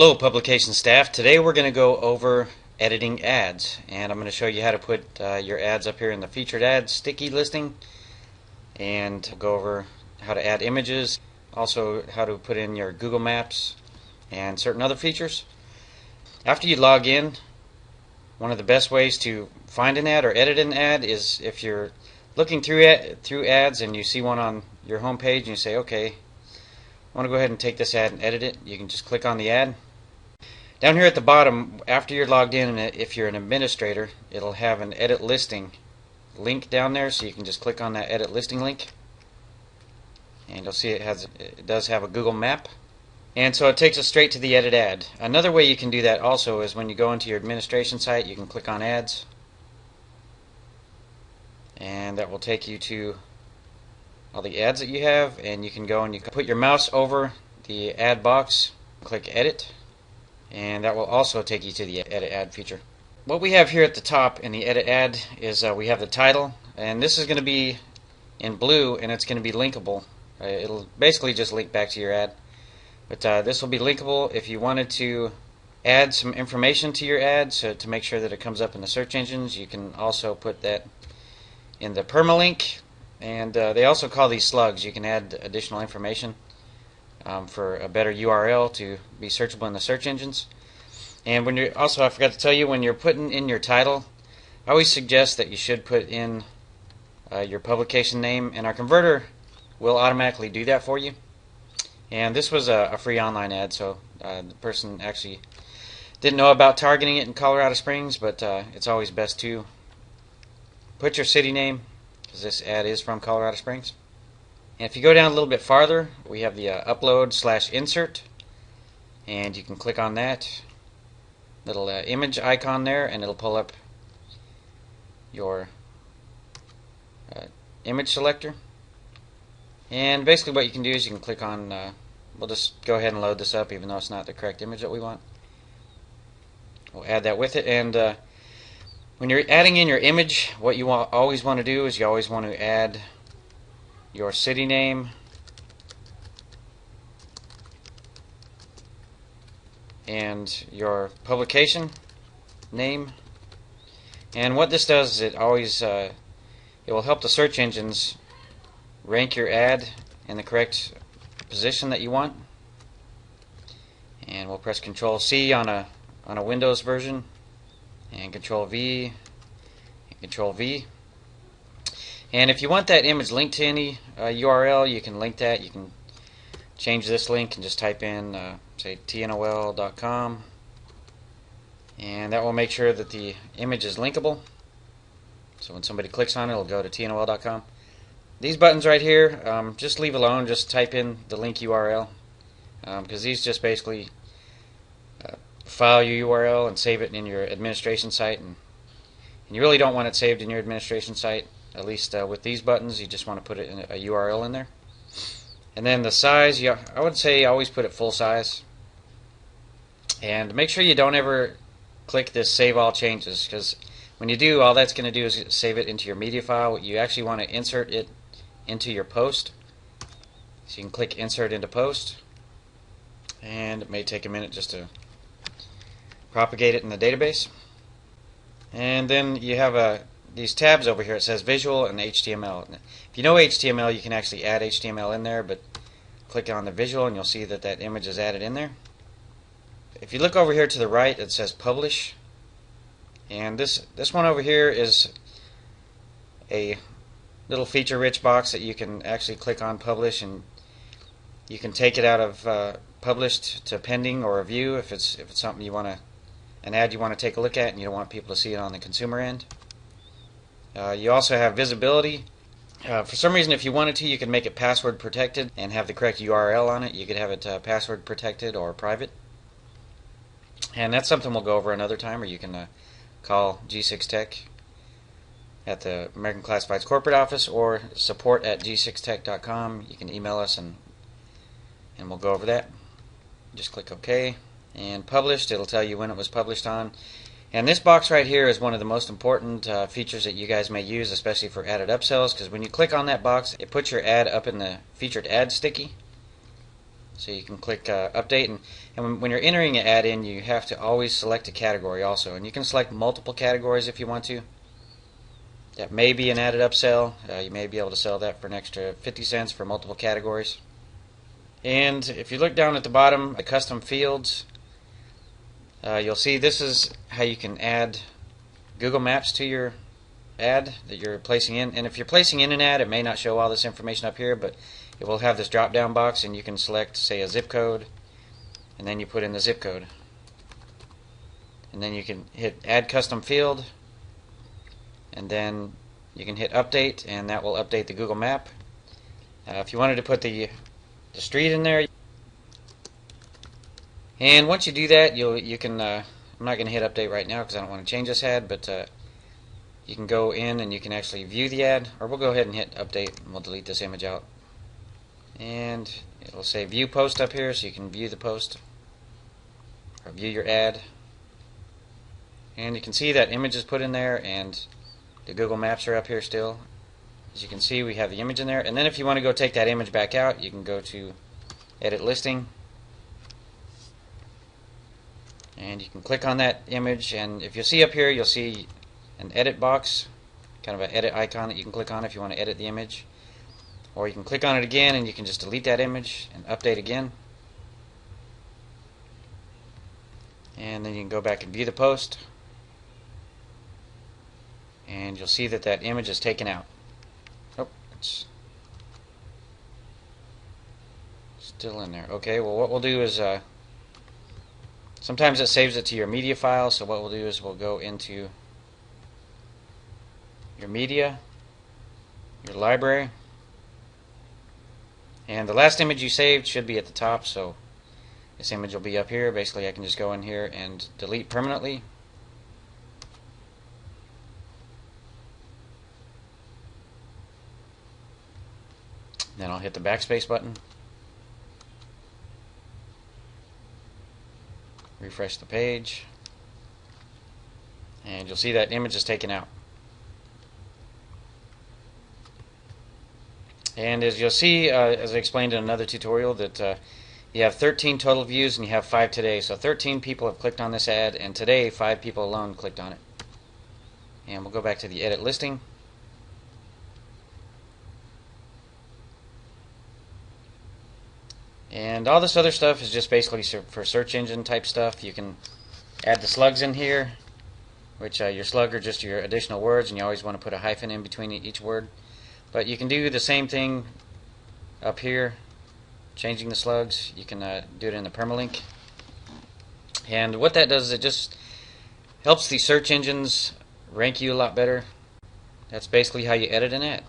Hello publication staff. Today we're going to go over editing ads, and I'm going to show you how to put your ads up here in the featured ads sticky listing, and go over how to add images, also how to put in your Google Maps and certain other features. After you log in, one of the best ways to find an ad or edit an ad is if you're looking through ads and you see one on your home page and you say, okay, I want to go ahead and take this ad and edit it. You can just click on the ad. Down here at the bottom, after you're logged in, and if you're an administrator, it'll have an edit listing link down there, so you can just click on that edit listing link, and you'll see it does have a Google map, and so it takes us straight to the edit ad. Another way you can do that also is when you go into your administration site, you can click on ads, and that will take you to all the ads that you have, and you can go and you can put your mouse over the ad box, click edit, and that will also take you to the edit ad feature. What we have here at the top in the edit ad is we have the title, and this is going to be in blue, and it's going to be linkable. It'll basically just link back to your ad, but this will be linkable if you wanted to add some information to your ad, so to make sure that it comes up in the search engines. You can also put that in the permalink, and they also call these slugs. You can add additional information for a better URL to be searchable in the search engines. And when you're also, I forgot to tell you, when you're putting in your title, I always suggest that you should put in your publication name, and our converter will automatically do that for you. And this was a free online ad, so the person actually didn't know about targeting it in Colorado Springs, but it's always best to put your city name, because this ad is from Colorado Springs. And if you go down a little bit farther, we have the upload/insert, and you can click on that little image icon there, and it'll pull up your image selector. And basically what you can do is you can click on, we'll just go ahead and load this up even though it's not the correct image that we want. We'll add that with it, and when you're adding in your image, what you always want to do is you always want to add your city name, and your publication name. And what this does is it always it will help the search engines rank your ad in the correct position that you want. And we'll press Control C on a Windows version, and Control V and Control V. And if you want that image linked to any URL, you can link that. You can change this link and just type in, say, tnol.com, and that will make sure that the image is linkable. So when somebody clicks on it, it'll go to tnol.com. These buttons right here, just leave alone. Just type in the link URL, because these just basically file your URL and save it in your administration site, and you really don't want it saved in your administration site. At least with these buttons, you just want to put it in a URL in there. And then the size, I would say always put it full size. And make sure you don't ever click this Save All Changes, because when you do, all that's going to do is save it into your media file. You actually want to insert it into your post. So you can click Insert into Post, and it may take a minute just to propagate it in the database. And then you have these tabs over here. It says Visual and HTML. If you know HTML, you can actually add HTML in there, but click on the Visual and you'll see that that image is added in there. If you look over here to the right, it says Publish, and this one over here is a little feature-rich box that you can actually click on Publish, and you can take it out of Published to Pending or Review if it's something you want to, an ad you want to take a look at and you don't want people to see it on the consumer end. You also have visibility. For some reason, if you wanted to, you could make it password protected and have the correct URL on it. You could have it password protected or private. And that's something we'll go over another time, or you can call G6 Tech at the American Classifieds corporate office, or support@g6tech.com. You can email us and we'll go over that. Just click OK, and Published, it'll tell you when it was published on. And this box right here is one of the most important features that you guys may use, especially for added upsells, because when you click on that box, it puts your ad up in the featured ad sticky. So you can click update, and when you're entering an ad in, you have to always select a category also, and you can select multiple categories if you want to. That may be an added upsell. You may be able to sell that for an extra 50 cents for multiple categories. And if you look down at the bottom, the custom fields, you'll see this is how you can add Google Maps to your ad that you're placing in. And if you're placing in an ad, it may not show all this information up here, but it will have this drop down box, and you can select, say, a zip code, and then you put in the zip code, and then you can hit add custom field, and then you can hit update, and that will update the Google map. If you wanted to put the street in there, and once you do that, you can I'm not going to hit update right now because I don't want to change this ad, but you can go in and you can actually view the ad, or we'll go ahead and hit update and we'll delete this image out. And it'll say view post up here, so you can view the post or view your ad. And you can see that image is put in there, and the Google Maps are up here still. As you can see, we have the image in there. And then if you want to go take that image back out, you can go to edit listing, and you can click on that image, and if you see up here, you'll see an edit box, kind of an edit icon that you can click on if you want to edit the image. Or you can click on it again and you can just delete that image and update again. And then you can go back and view the post, and you'll see that that image is taken out. Oh, it's still in there. Okay, well what we'll do is sometimes it saves it to your media file, so what we'll do is we'll go into your media, your library, and the last image you saved should be at the top, so this image will be up here. Basically, I can just go in here and delete permanently. Then I'll hit the backspace button, refresh the page, and you'll see that image is taken out. And as you'll see, as I explained in another tutorial, that you have 13 total views and you have 5 today. So 13 people have clicked on this ad, and today 5 people alone clicked on it. And we'll go back to the edit listing. And all this other stuff is just basically for search engine type stuff. You can add the slugs in here, which your slug are just your additional words, and you always want to put a hyphen in between each word. But you can do the same thing up here, changing the slugs. You can do it in the permalink. And what that does is it just helps the search engines rank you a lot better. That's basically how you edit an ad.